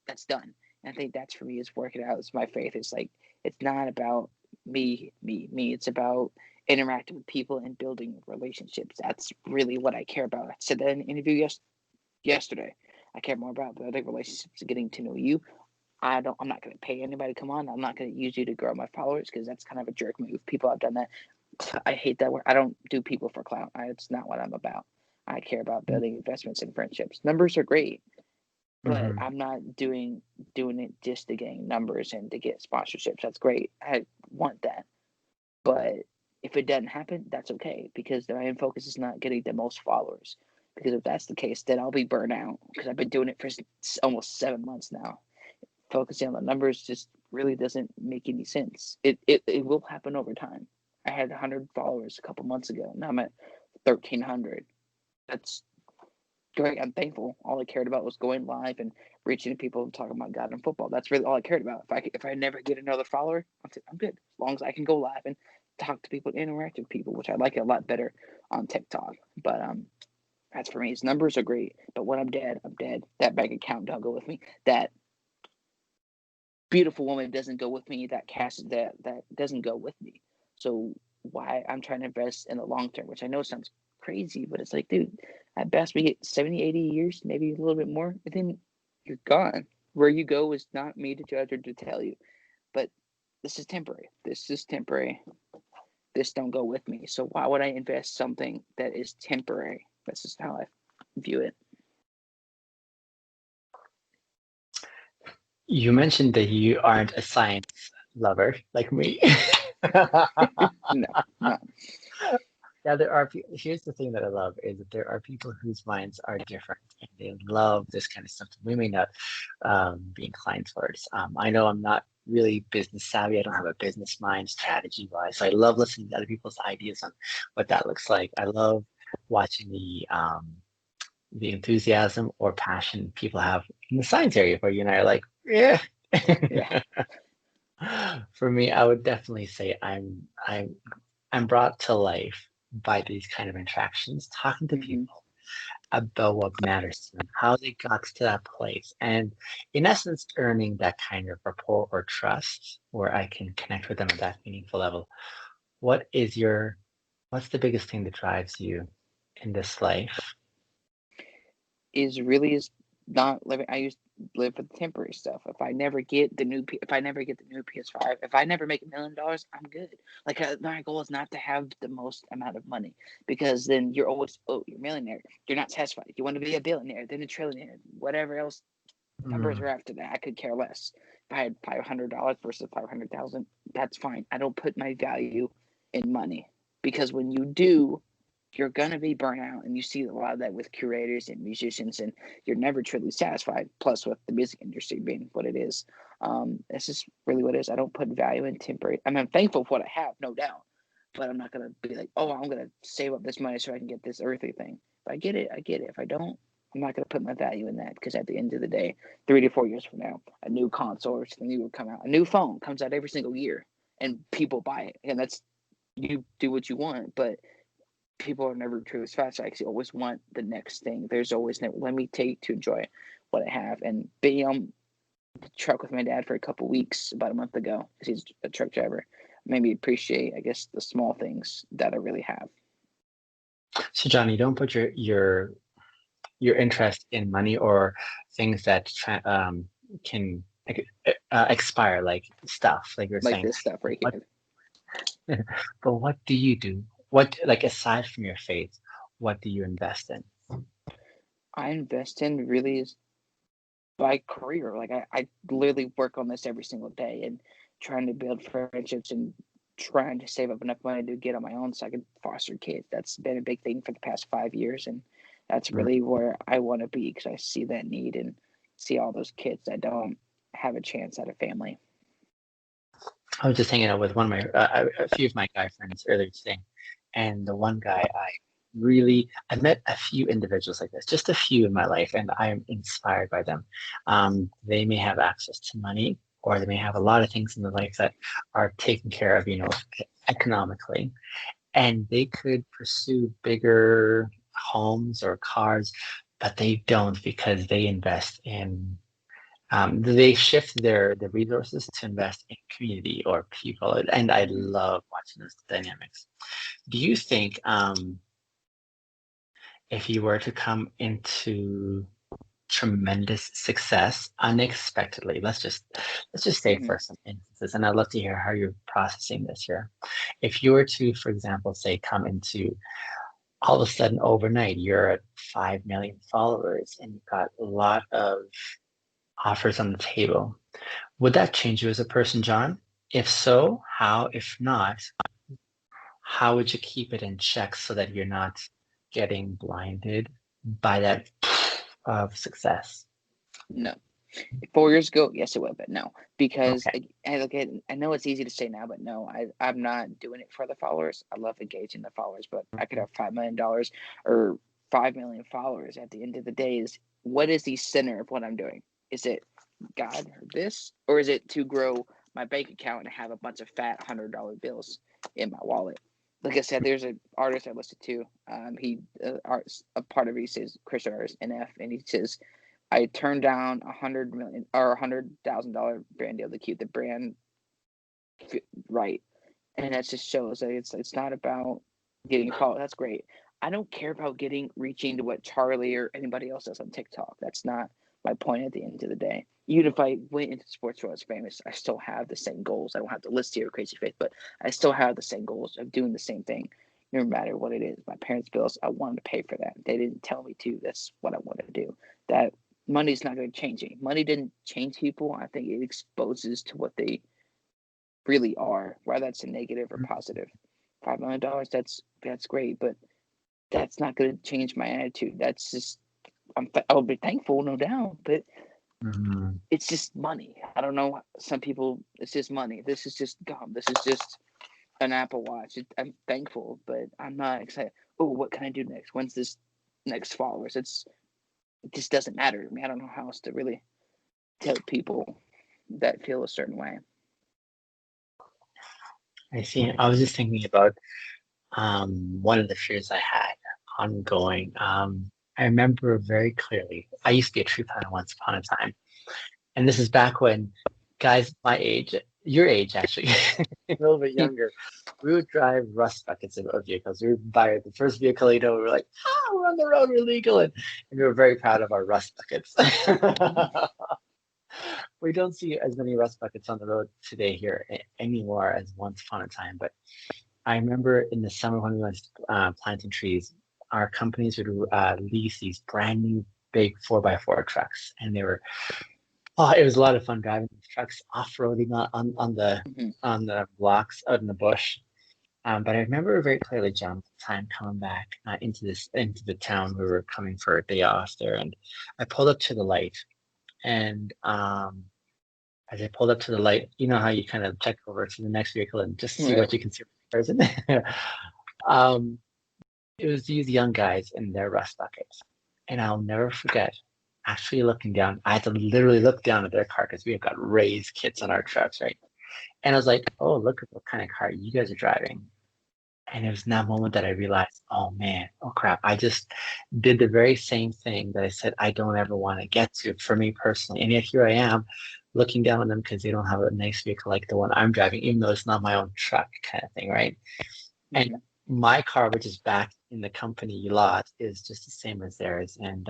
That's done. And I think that's for me is working out. It's my faith. It's like it's not about me. It's about interacting with people and building relationships. That's really what I care about. I said that in an interview yesterday. I care more about building relationships and getting to know you. I'm not going to pay anybody to come on. I'm not going to use you to grow my followers because that's kind of a jerk move. People have done that. I hate that word. I don't do people for clout. It's not what I'm about. I care about building investments and friendships. Numbers are great, but Mm-hmm. I'm not doing it just to gain numbers and to get sponsorships. That's great. I want that. But if it doesn't happen, that's okay because the main focus is not getting the most followers. Because if that's the case, then I'll be burnt out because I've been doing it for almost 7 months now. Focusing on the numbers just really doesn't make any sense. It will happen over time. I had 100 followers a couple months ago. Now I'm at 1,300. That's great. I'm thankful. All I cared about was going live and reaching people and talking about God and football. That's really all I cared about. If I never get another follower, I'm good. As long as I can go live and talk to people, interact with people, which I like a lot better on TikTok. But that's for me. His numbers are great, but when I'm dead, I'm dead. That bank account don't go with me. That beautiful woman doesn't go with me. That cash that doesn't go with me. So why I'm trying to invest in the long term, which I know sounds crazy, but it's like, dude, at best we get 70, 80 years, maybe a little bit more, and then you're gone. Where you go is not me to judge or to tell you, but this is temporary. This is temporary. This don't go with me. So why would I invest something that is temporary? That's just how I view it. You mentioned that you aren't a science lover like me. No, no. Yeah, here's the thing that I love is that there are people whose minds are different and they love this kind of stuff that we may not be inclined towards. I know I'm not really business savvy. I don't have a business mind strategy wise. So I love listening to other people's ideas on what that looks like. I love watching the enthusiasm or passion people have in the science area where you and I are like, yeah. Yeah. For me, I would definitely say I'm brought to life by these kind of interactions, talking to Mm-hmm. people about what matters to them, how they got to that place, and in essence, earning that kind of rapport or trust where I can connect with them at that meaningful level. What is your, what's the biggest thing that drives you in this life? Is not living. I used to live for the temporary stuff. If I never get the new PS5, if I never make $1 million, I'm good. Like my goal is not to have the most amount of money because then you're always you're a millionaire. You're not satisfied. You want to be a billionaire, then a trillionaire, whatever else numbers Mm, are after that. I could care less. If I had $500 versus 500,000, that's fine. I don't put my value in money because when you do, you're gonna be burnt out, and you see a lot of that with curators and musicians, and you're never truly satisfied. Plus, with the music industry being what it is, this is really what it is. I don't put value in temporary. I mean, I'm thankful for what I have, no doubt, but I'm not gonna be like, oh, I'm gonna save up this money so I can get this earthly thing. If I get it, I get it. If I don't, I'm not gonna put my value in that because at the end of the day, 3 to 4 years from now, a new console or something new will come out. A new phone comes out every single year, and people buy it, and that's you do what you want, but people are never truly satisfied. I actually always want the next thing. There's always let me take to enjoy what I have. And being on the truck with my dad for a couple weeks about a month ago, because he's a truck driver, made me appreciate, I guess, the small things that I really have. so Johnny, don't put your interest in money or things that can expire, like stuff, like you're Like saying. this stuff right What, here. but what do you do? What, like, aside from your faith, what do you invest in? I invest in really is my career. Like I literally work on this every single day and trying to build friendships and trying to save up enough money to get on my own so I can foster kids. That's been a big thing for the past 5 years, and that's Mm. really where I want to be because I see that need and see all those kids that don't have a chance at a family. I was just hanging out with one of my a few of my guy friends earlier today, and the one guy I've met a few individuals like this, just a few in my life, and I am inspired by them. They may have access to money, or they may have a lot of things in their life that are taken care of, economically, and they could pursue bigger homes or cars, but they don't because they invest in they shift the resources to invest in community or people, and I Mhm. love watching those dynamics. Do you think if you were to come into tremendous success unexpectedly, let's just say Mhm. for some instances, and I'd love to hear how you're processing this here. If you were to, for example, say come into all of a sudden overnight, you're at 5 million followers and you've got a lot of offers on the table. Would that change you as a person, John? If so, how? If not, how would you keep it in check so that you're not getting blinded by that of success? No. 4 years ago, yes, it would, but no, because Okay. I look at. I know it's easy to say now, but no, I'm not doing it for the followers. I love engaging the followers, but I could have $5 million or 5 million followers. At the end of the day, is what is the center of what I'm doing? Is it God or this, or is it to grow my bank account and have a bunch of fat $100 bills in my wallet? Like I said, there's an artist I listened to. He a part of it, he says Christian artist NF, and he says I turned down 100 million or $100,000 brand deal to keep the brand right, and that just shows that it's not about getting followed. That's great. I don't care about reaching to what Charlie or anybody else does on TikTok. That's not my point at the end of the day. Even if I went into sports where I was famous, I still have the same goals. I don't have to list here crazy faith, but I still have the same goals of doing the same thing, no matter what it is. My parents' bills, I wanted to pay for that. They didn't tell me to. That's what I wanted to do. That money's not going to change me. Money didn't change people. I think it exposes to what they really are, whether that's a negative or positive. $5 million, that's great, but that's not going to change my attitude. That's just I'll be thankful, no doubt, but Mhm. it's just money. I don't know. Some people, it's just money. This is just gum. This is just an Apple Watch. I'm thankful, but I'm not excited. Oh, what can I do next? When's this next followers? It just doesn't matter to me. I don't know how else to really tell people that feel a certain way. I see. I was just thinking about one of the fears I had ongoing. I remember very clearly. I used to be a tree planter once upon a time, and this is back when guys my age, your age actually, a little bit younger, we would drive rust buckets of vehicles. We would buy the first vehicle, we were like, "Ah, we're on the road, we're legal," and we were very proud of our rust buckets. We don't see as many rust buckets on the road today here anymore as once upon a time, but I remember in the summer when we went planting trees, our companies would lease these brand new big 4x4 trucks, and it was a lot of fun driving these trucks off-roading Mm-hmm. on the blocks out in the bush. But I remember very clearly, John, the time coming back into the town. We were coming for a day off there, and I pulled up to the light, and as I pulled up to the light, you know how you kind of check over to the next vehicle and just see Right. what you can see with the person. um, it was these young guys in their rust buckets. And I'll never forget actually looking down. I had to literally look down at their car because we have got raised kits on our trucks, right? And I was like, oh, look at what kind of car you guys are driving. And it was in that moment that I realized, oh man, oh crap, I just did the very same thing that I said I don't ever want to get to for me personally. And yet here I am looking down on them because they don't have a nice vehicle like the one I'm driving, even though it's not my own truck kind of thing, right? And Mm-hmm. my car, which is back in the company lot, is just the same as theirs. And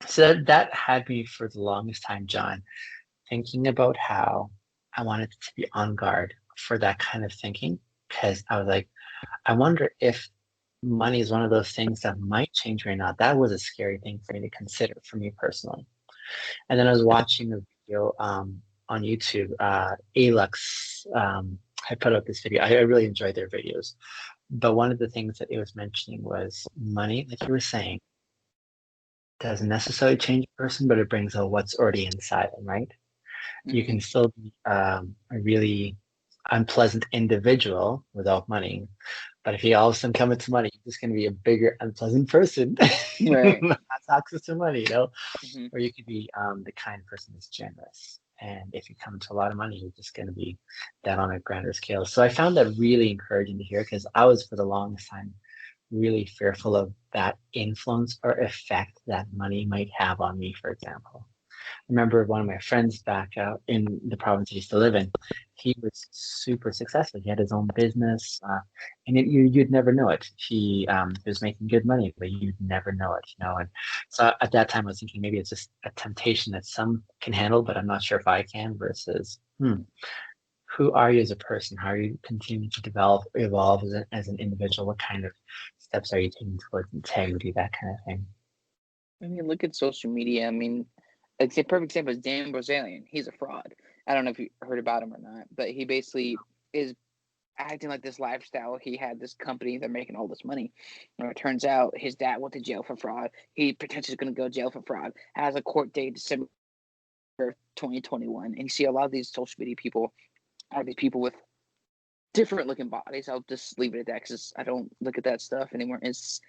so that had me for the longest time, John, thinking about how I wanted to be on guard for that kind of thinking. Because I was like, I wonder if money is one of those things that might change me or not. That was a scary thing for me to consider for me personally. And then I was watching a video on YouTube. Alux had put out this video. I really enjoyed their videos. But one of the things that it was mentioning was money, like you were saying, doesn't necessarily change a person, but it brings out what's already inside them, right? You Mm-hmm. can still be a really unpleasant individual without money. But if you all of a sudden come into money, you're just going to be a bigger, unpleasant person who Right. has access to money, Mm-hmm. Or you could be the kind person that's generous. And if you come to a lot of money, you're just going to be that on a grander scale. So I found that really encouraging to hear because I was for the longest time really fearful of that influence or effect that money might have on me, for example. Remember one of my friends back out in the province I used to live in. He was super successful. He had his own business, and you'd never know it. He was making good money, but you'd never know it, you know. And so at that time, I was thinking maybe it's just a temptation that some can handle, but I'm not sure if I can. Versus, who are you as a person? How are you continuing to develop, evolve as an individual? What kind of steps are you taking towards integrity? That kind of thing. I mean, look at social media. I mean, a perfect example is Dan Brazilian. He's a fraud. I don't know if you heard about him or not, but he basically is acting like this lifestyle. He had this company, they're making all this money. And it turns out his dad went to jail for fraud. He potentially is going to go to jail for fraud. Has a court date December 2021. And you see a lot of these social media people are these people with different looking bodies. I'll just leave it at that because I don't look at that stuff anymore. It's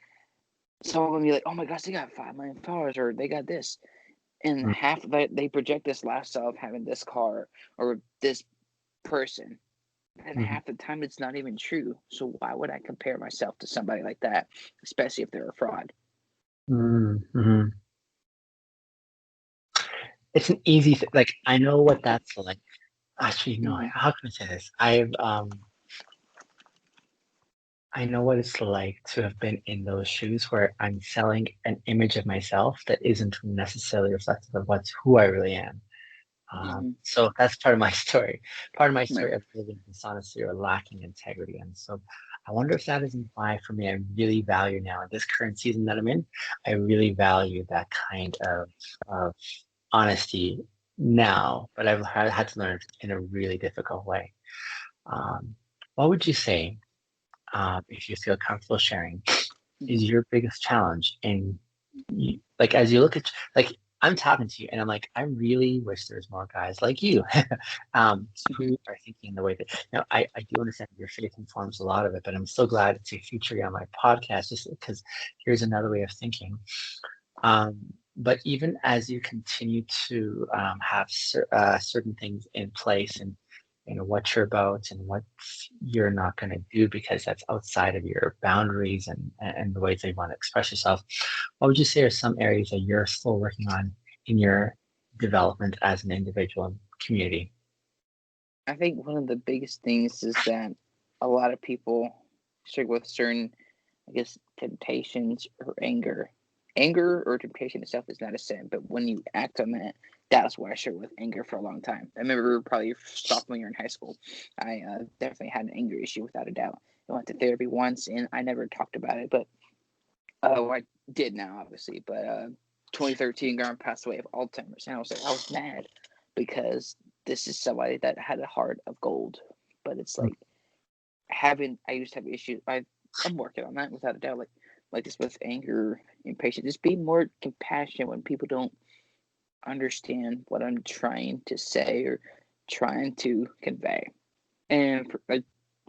some of them be like, oh my gosh, they got 5 million followers or they got this. And Mm, half of it, they project this lifestyle of having this car or this person. And mhm, half the time, it's not even true. So why would I compare myself to somebody like that, especially if they're a fraud? mhm. It's an easy like I know what that's like. Actually, no, Mm-hmm. how can I say this? I know what it's like to have been in those shoes where I'm selling an image of myself that isn't necessarily reflective of who I really am. Mm-hmm. So that's part of my story. Part of my Right. story of living dishonesty or lacking integrity. And so I wonder if that isn't why for me I really value now in this current season that I'm in, I really value that kind of honesty now, but I've had to learn it in a really difficult way. Um, what would you say, if you feel comfortable sharing, Mm-hmm. is your biggest challenge in like as you look at like I'm talking to you and I'm like I really wish there's more guys like you Mm-hmm. who are thinking the way that I do understand your faith informs a lot of it, but I'm so glad to feature you on my podcast just because here's another way of thinking. But even as you continue to have certain things in place and you know what you're about and what you're not going to do because that's outside of your boundaries and the ways that you want to express yourself, what would you say are some areas that you're still working on in your development as an individual and community? I think one of the biggest things is that a lot of people struggle with certain, I guess, temptations or anger. Anger or temptation itself is not a sin, but when you act on that, that's why I struggled with anger for a long time. I remember probably sophomore year in high school, I definitely had an anger issue without a doubt. I went to therapy once and I never talked about it, but I did now, obviously. But 2013, Grandma passed away of Alzheimer's, and I was mad because this is somebody that had a heart of gold. But it's like I used to have issues. I'm working on that without a doubt. Like this with anger, impatience. Just be more compassionate when people don't understand what I'm trying to say or trying to convey. And like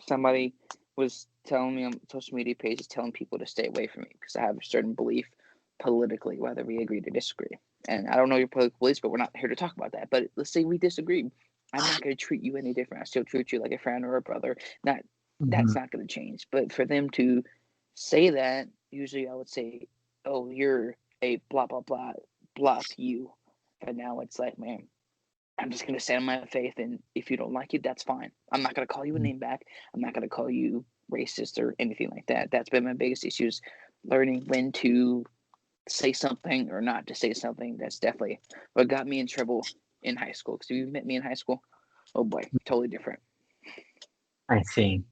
somebody was telling me on social media pages, telling people to stay away from me because I have a certain belief politically, whether we agree to disagree. And I don't know your political beliefs, but we're not here to talk about that. But let's say we disagree. I'm not going to treat you any different. I still treat you like a friend or a brother. Not Mm-hmm. That's not going to change. But for them to say that, usually I would say, "Oh, you're a blah blah blah blah to you." But now it's like, man, I'm just going to stand on my faith. And if you don't like it, that's fine. I'm not going to call you a name back. I'm not going to call you racist or anything like that. That's been my biggest issue is learning when to say something or not to say something. That's definitely what got me in trouble in high school. Because if you met me in high school, oh boy, totally different. I see.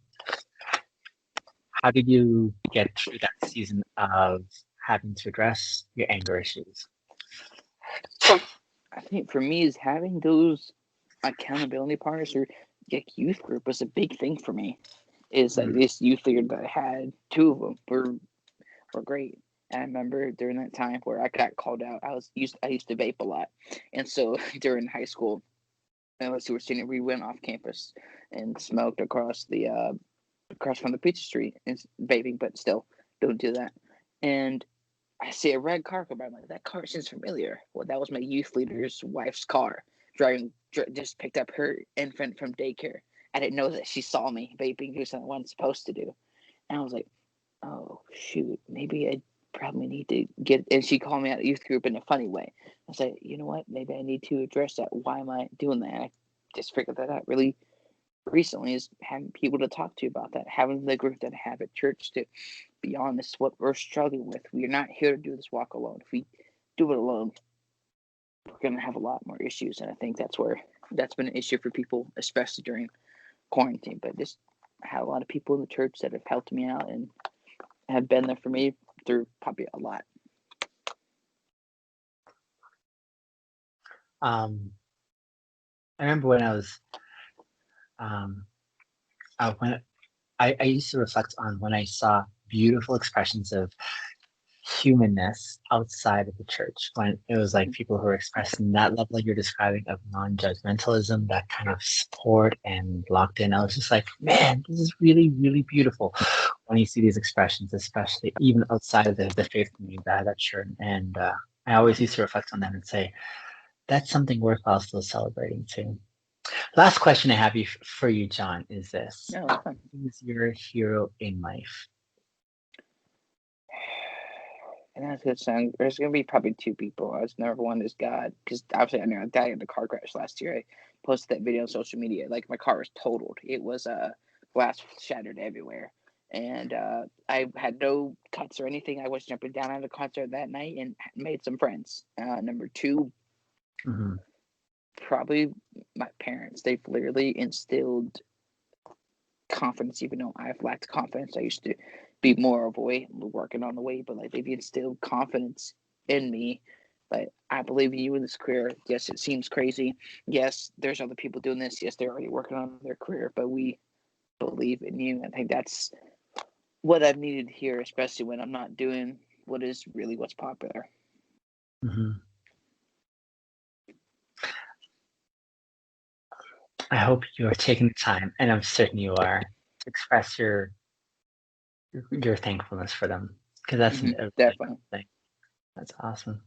How did you get through that season of having to address your anger issues? I think for me is having those accountability partners or like youth group was a big thing for me. Is like Mm, this youth leader that I had, two of them were great. And I remember during that time where I got called out, I used to vape a lot, and so during high school, unless you were senior, we went off campus and smoked across from the pizza street and vaping, but still don't do that. And I see a red car come by. I'm like, that car seems familiar. Well, that was my youth leader's wife's car driving just picked up her infant from daycare. I didn't know that she saw me vaping, do something I wasn't supposed to do. And I was like, oh, shoot, maybe I probably need to get. And she called me out of youth group in a funny way. I said, you know what? Maybe I need to address that. Why am I doing that? And I just figured that out really recently, is having people to talk to about that, having the group that I have at church to be honest what we're struggling with. We're not here to do this walk alone. If we do it alone, we're going to have a lot more issues. And I think that's been an issue for people, especially during quarantine. But just had a lot of people in the church that have helped me out and have been there for me through probably a lot. I remember when I was when I used to reflect on when I saw beautiful expressions of humanness outside of the church, when it was like people who were expressing that level you're describing of non-judgmentalism, that kind of support and locked in. I was just like, man, this is really, really beautiful when you see these expressions, especially even outside of the faith community that church. And I always used to reflect on them and say, that's something worthwhile still celebrating too. Last question I have for you, John, is this. Who is your hero in life? And that's good song. There's gonna be probably two people. I was number one is God, because obviously I know I died in a car crash last year. I posted that video on social media. Like my car was totaled. It was glass shattered everywhere, and I had no cuts or anything. I was jumping down at a concert that night and made some friends. Number two, probably my parents. They've literally instilled confidence, even though I've lacked confidence. I used to be more of a way, working on the way, but like they've instilled confidence in me. Like, I believe in you in this career. Yes, it seems crazy. Yes, there's other people doing this. Yes, they're already working on their career, but we believe in you. I think that's what I've needed here, especially when I'm not doing what is really what's popular. I hope you are taking the time, and I'm certain you are, to express your thankfulness for them, because that's a definitely thing. That's awesome.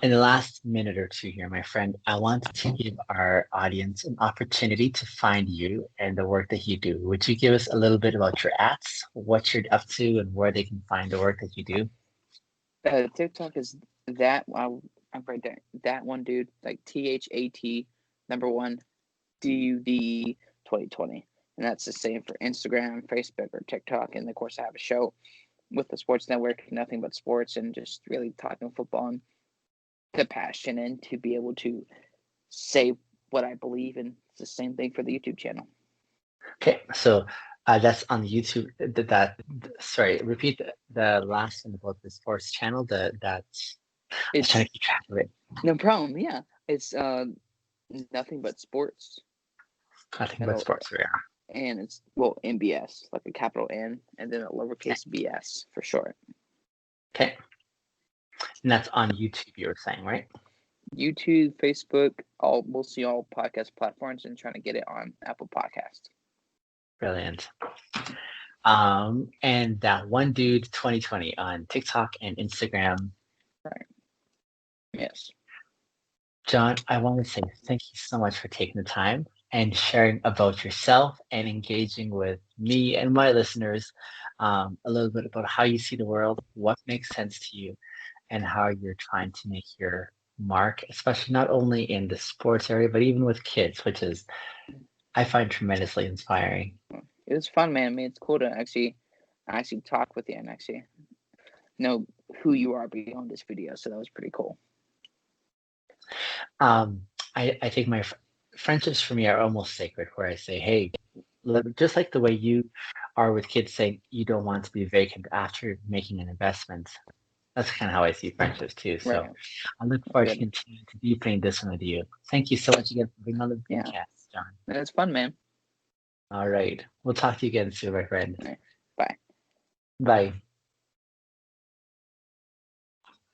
In the last minute or two here, my friend, I want to give our audience an opportunity to find you and the work that you do. Would you give us a little bit about your apps, what you're up to, and where they can find the work that you do? TikTok is that. I'm right there. That one, dude. Like THAT number one DUD 2020. And that's the same for Instagram, Facebook, or TikTok. And of course, I have a show with the Sports Network, Nothing But Sports, and just really talking football and the passion, and to be able to say what I believe in. It's the same thing for the YouTube channel. Okay, so that's on the YouTube. Sorry, repeat the last thing about the sports channel. That's I'm trying to keep track of it. No problem. Yeah, it's Nothing But Sports. Nothing But Sports. Yeah. And it's NBS, like a capital N and then a lowercase BS for short. Okay. And that's on YouTube, you were saying, right? YouTube, Facebook, mostly all podcast platforms, and trying to get it on Apple Podcast. Brilliant. And that one dude 2020 on TikTok and Instagram. Right. Yes. John, I want to say thank you so much for taking the time and sharing about yourself and engaging with me and my listeners a little bit about how you see the world, what makes sense to you, and how you're trying to make your mark, especially not only in the sports area, but even with kids, which is, I find tremendously inspiring. It was fun, man. I mean, it's cool to actually talk with you and actually know who you are beyond this video. So that was pretty cool. I think my friendships for me are almost sacred, where I say, hey, just like the way you are with kids saying you don't want to be vacant after making an investment. That's kind of how I see friendships too. So right. I look forward to continuing to deepening this one with you. Thank you so much again for being on the Bincast, John. It's fun, man. All right. We'll talk to you again soon, my friend. Right. Bye. Bye.